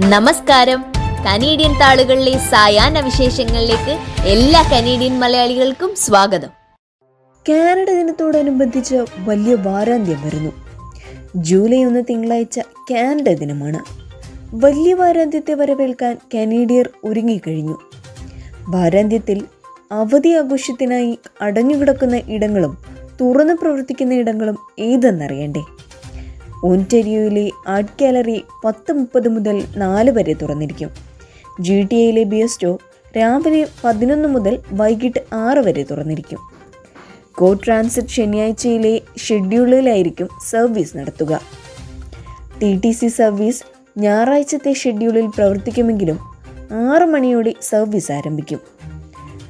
നമസ്കാരം. കനേഡിയൻ താളുകളിലെ സായാഹ്ന വിശേഷങ്ങളിലേക്ക് എല്ലാ കനേഡിയൻ മലയാളികൾക്കും സ്വാഗതം. കാനഡ ദിനത്തോടനുബന്ധിച്ച് വലിയ വാരാന്ത്യം വരുന്നു. ജൂലൈ 1 തിങ്കളാഴ്ച കാനഡ ദിനമാണ്. വലിയ വാരാന്ത്യത്തെ വരവേൽക്കാൻ കനേഡിയർ ഒരുങ്ങിക്കഴിഞ്ഞു. വാരാന്ത്യത്തിൽ അവധി ആഘോഷത്തിനായി അടഞ്ഞുകിടക്കുന്ന ഇടങ്ങളും തുറന്നു പ്രവർത്തിക്കുന്ന ഇടങ്ങളും ഏതെന്നറിയണ്ടേ? ഓൻറ്റാരിയോയിലെ ആർട്ട് ഗാലറി 10:30 മുതൽ 4 വരെ തുറന്നിരിക്കും. GTA ബിയസ്റ്റോ രാവിലെ 11 മുതൽ വൈകിട്ട് 6 വരെ തുറന്നിരിക്കും. ഗോ ട്രാൻസിറ്റ് ശനിയാഴ്ചയിലെ ഷെഡ്യൂളിലായിരിക്കും സർവീസ് നടത്തുക. TTC സർവീസ് ഞായറാഴ്ചത്തെ ഷെഡ്യൂളിൽ പ്രവർത്തിക്കുമെങ്കിലും 6 മണിയോടെ സർവീസ് ആരംഭിക്കും.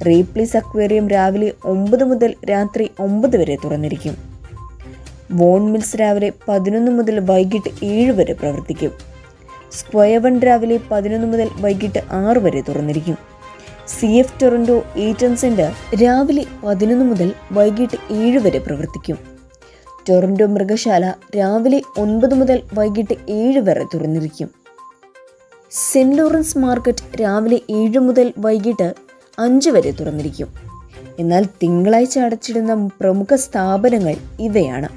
റീപ്ലീസ് അക്വേറിയം രാവിലെ 9 മുതൽ രാത്രി 9 വരെ തുറന്നിരിക്കും. വോൺ മിൽസ് രാവിലെ 11 മുതൽ വൈകിട്ട് 7 വരെ പ്രവർത്തിക്കും. സ്ക്വയർ 1 രാവിലെ 11 മുതൽ വൈകിട്ട് 6 വരെ തുറന്നിരിക്കും. CF ടൊറൻറ്റോ ഈറ്റൺ സെൻറ്റർ രാവിലെ 11 മുതൽ വൈകിട്ട് 7 വരെ പ്രവർത്തിക്കും. ടൊറൻറ്റോ മൃഗശാല രാവിലെ 9 മുതൽ വൈകിട്ട് 7 വരെ തുറന്നിരിക്കും. സെൻറ് ലോറൻസ് മാർക്കറ്റ് രാവിലെ 7 മുതൽ വൈകിട്ട് 5 വരെ തുറന്നിരിക്കും. എന്നാൽ തിങ്കളാഴ്ച അടച്ചിടുന്ന പ്രമുഖ സ്ഥാപനങ്ങൾ ഇവയാണ്: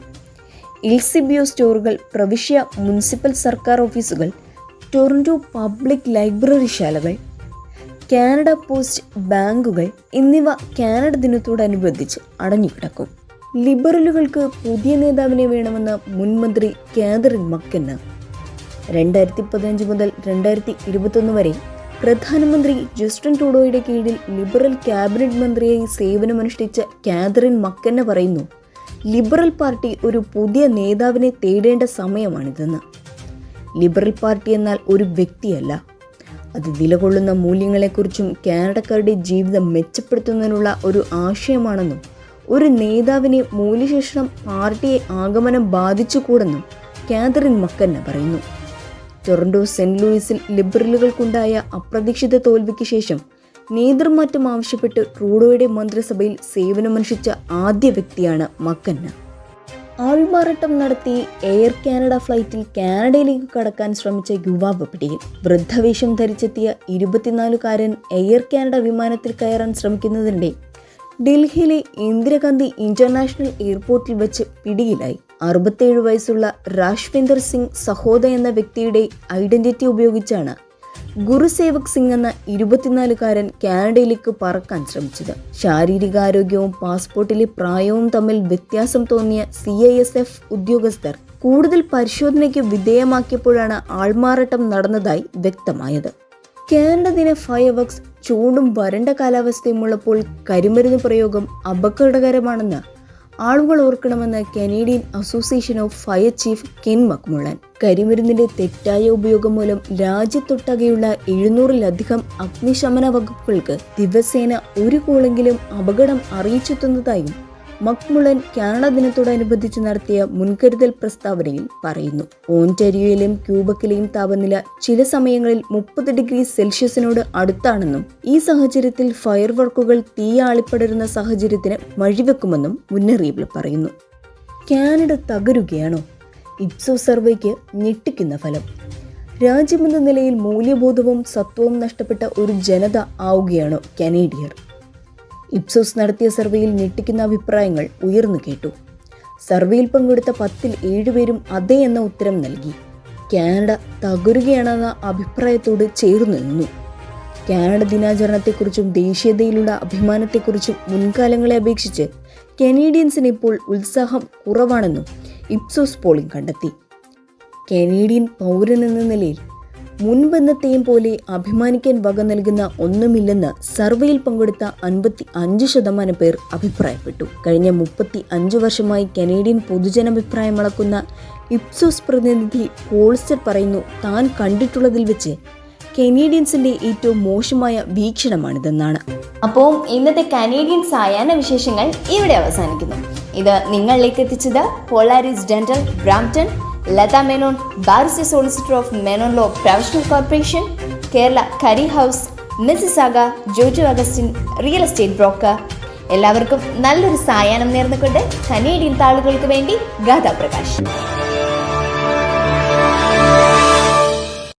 ഇൽസിബിയോ സ്റ്റോറുകൾ, പ്രവിശ്യ മുനിസിപ്പൽ സർക്കാർ ഓഫീസുകൾ, ടൊറൻറ്റോ പബ്ലിക് ലൈബ്രറി ശാലകൾ, കാനഡ പോസ്റ്റ് ബാങ്കുകൾ എന്നിവ കാനഡ ദിനത്തോടനുബന്ധിച്ച് അടഞ്ഞുകിടക്കും. ലിബറലുകൾക്ക് പുതിയ നേതാവിനെ വേണമെന്ന് മുൻമന്ത്രി കാതറിൻ മക്കെന്ന 2015 മുതൽ 2021 വരെ പ്രധാനമന്ത്രി ജസ്റ്റിൻ ട്രൂഡോയുടെ കീഴിൽ ലിബറൽ ക്യാബിനറ്റ് മന്ത്രിയായി സേവനമനുഷ്ഠിച്ച കാതറിൻ മക്കെന്ന പറയുന്നു, ലിബറൽ പാർട്ടി ഒരു പുതിയ നേതാവിനെ തേടേണ്ട സമയമാണിതെന്ന്. ലിബറൽ പാർട്ടി എന്നാൽ ഒരു വ്യക്തിയല്ല, അത് നിലകൊള്ളുന്ന മൂല്യങ്ങളെക്കുറിച്ചും കാനഡക്കാരുടെ ജീവിതം മെച്ചപ്പെടുത്തുന്നതിനുള്ള ഒരു ആശയമാണെന്നും ഒരു നേതാവിനെ മൂല്യശേഷം പാർട്ടിയെ ആഗമനം ബാധിച്ചുകൂടെന്നും കാതറിൻ മക്കെന്ന പറയുന്നു. ടൊറൻറ്റോ സെന്റ് ലൂയിസിൽ ലിബറലുകൾക്കുണ്ടായ അപ്രതീക്ഷിത തോൽവിക്ക് ശേഷം നേതൃമാറ്റം ആവശ്യപ്പെട്ട് ട്രൂഡോയുടെ മന്ത്രിസഭയിൽ സേവനമനുഷ്ഠിച്ച ആദ്യ വ്യക്തിയാണ് മക്കെന്ന. ആൾമാറാട്ടം നടത്തി എയർ കാനഡ ഫ്ലൈറ്റിൽ കാനഡയിലേക്ക് കടക്കാൻ ശ്രമിച്ച യുവാവ് പിടിയിൽ. വൃദ്ധവേഷം ധരിച്ചെത്തിയ 24-കാരൻ എയർ കാനഡ വിമാനത്തിൽ കയറാൻ ശ്രമിക്കുന്നതിനിടെ ഡൽഹിയിലെ ഇന്ദിരാഗാന്ധി ഇന്റർനാഷണൽ എയർപോർട്ടിൽ വെച്ച് പിടിയിലായി. 67 വയസ്സുള്ള രാഷ്വിന്ദർ സിംഗ് സഹോദ എന്ന വ്യക്തിയുടെ ഐഡന്റിറ്റി ഉപയോഗിച്ചാണ് ഗുരുസേവക് സിംഗ് എന്ന 24-കാരൻ കാനഡയിലേക്ക് പറക്കാൻ ശ്രമിച്ചത്. ശാരീരികാരോഗ്യവും പാസ്പോർട്ടിലെ പ്രായവും തമ്മിൽ വ്യത്യാസം തോന്നിയ CISF ഉദ്യോഗസ്ഥർ കൂടുതൽ പരിശോധനയ്ക്ക് വിധേയമാക്കിയപ്പോഴാണ് ആൾമാറാട്ടം നടന്നതായി വ്യക്തമായത്. കാനഡ ദിന ഫയർവർക്സ് ചൂടും വരണ്ട കാലാവസ്ഥയുമുള്ളപ്പോൾ കരിമരുന്ന് പ്രയോഗം അപകടകരമാണെന്ന് ആളുകൾ ഓർക്കണമെന്ന് Canadian Association of Fire Chief Ken McMullen. കരിമരുന്നിന്റെ തെറ്റായ ഉപയോഗം മൂലം രാജ്യത്തൊട്ടാകെയുള്ള 700-ലധികം അഗ്നിശമന വകുപ്പുകൾക്ക് ദിവസേന ഒരു കോളെങ്കിലും അപകടം അറിയിച്ചെത്തുന്നതായും മക്മുള്ളൻ കാനഡ ദിനത്തോടനുബന്ധിച്ച് നടത്തിയ മുൻകരുതൽ പ്രസ്താവനയിൽ പറയുന്നു. ഓൻറ്റാരിയോയിലെയും ക്യൂബക്കിലെയും താപനില ചില സമയങ്ങളിൽ 30 ഡിഗ്രി സെൽഷ്യസിനോട് അടുത്താണെന്നും ഈ സാഹചര്യത്തിൽ ഫയർ വർക്കുകൾ തീ ആളിപ്പടരുന്ന സാഹചര്യത്തിന് വഴിവെക്കുമെന്നും മുന്നറിയിപ്പിൽ പറയുന്നു. കാനഡ തകരുകയാണോ? ഇപ്സോസ് സർവേക്ക് ഞെട്ടിക്കുന്ന ഫലം. രാജ്യമെന്ന നിലയിൽ മൂല്യബോധവും സത്വവും നഷ്ടപ്പെട്ട ഒരു ജനത ആവുകയാണോ കനേഡിയർ? ഇപ്സോസ് നടത്തിയ സർവേയിൽ ഞെട്ടിക്കുന്ന അഭിപ്രായങ്ങൾ ഉയർന്നു കേട്ടു. സർവേയിൽ പങ്കെടുത്ത 10-ൽ 7 പേരും അതെ എന്ന ഉത്തരം നൽകി. കാനഡ തകരുകയാണെന്ന അഭിപ്രായത്തോട് ചേർന്നു നിന്നു. കാനഡ ദിനാചരണത്തെക്കുറിച്ചും ദേശീയതയിലുള്ള അഭിമാനത്തെക്കുറിച്ചും മുൻകാലങ്ങളെ അപേക്ഷിച്ച് കനേഡിയൻസിന് ഇപ്പോൾ ഉത്സാഹം കുറവാണെന്നും ഇപ്സോസ് പോളിംഗ് കണ്ടെത്തി. കനേഡിയൻ പൗരനെന്ന നിലയിൽ മുൻപെന്നത്തെയും പോലെ അഭിമാനിക്കാൻ വക നൽകുന്ന ഒന്നുമില്ലെന്ന് സർവേയിൽ പങ്കെടുത്ത 55% പേർ അഭിപ്രായപ്പെട്ടു. കഴിഞ്ഞ 35 വർഷമായി കനേഡിയൻ പൊതുജനാഭിപ്രായം അളക്കുന്ന ഇപ്സോസ് പ്രതിനിധി പോൾസ്റ്റർ പറയുന്നു, താൻ കണ്ടിട്ടുള്ളതിൽ വെച്ച് കനേഡിയൻസിന്റെ ഏറ്റവും മോശമായ വീക്ഷണമാണിതെന്നാണ്. അപ്പോൾ ഇന്നത്തെ കനേഡിയൻ സായാഹ്ന വിശേഷങ്ങൾ ഇവിടെ അവസാനിക്കുന്നു. ഇത് നിങ്ങളിലേക്ക് എത്തിച്ചത് Polaris Dental, Brampton, Latha Menon, barrister solicitor of Menon law professional corporation, Kerala curry house, Mississauga, Jojo Augustine real estate broker. എല്ലാവർക്കും നല്ലൊരു സായാഹ്നം നേർന്നുകൊണ്ട് കനേഡിയൻ താളുകൾക്ക് വേണ്ടി ഗാഥാ പ്രകാശ്.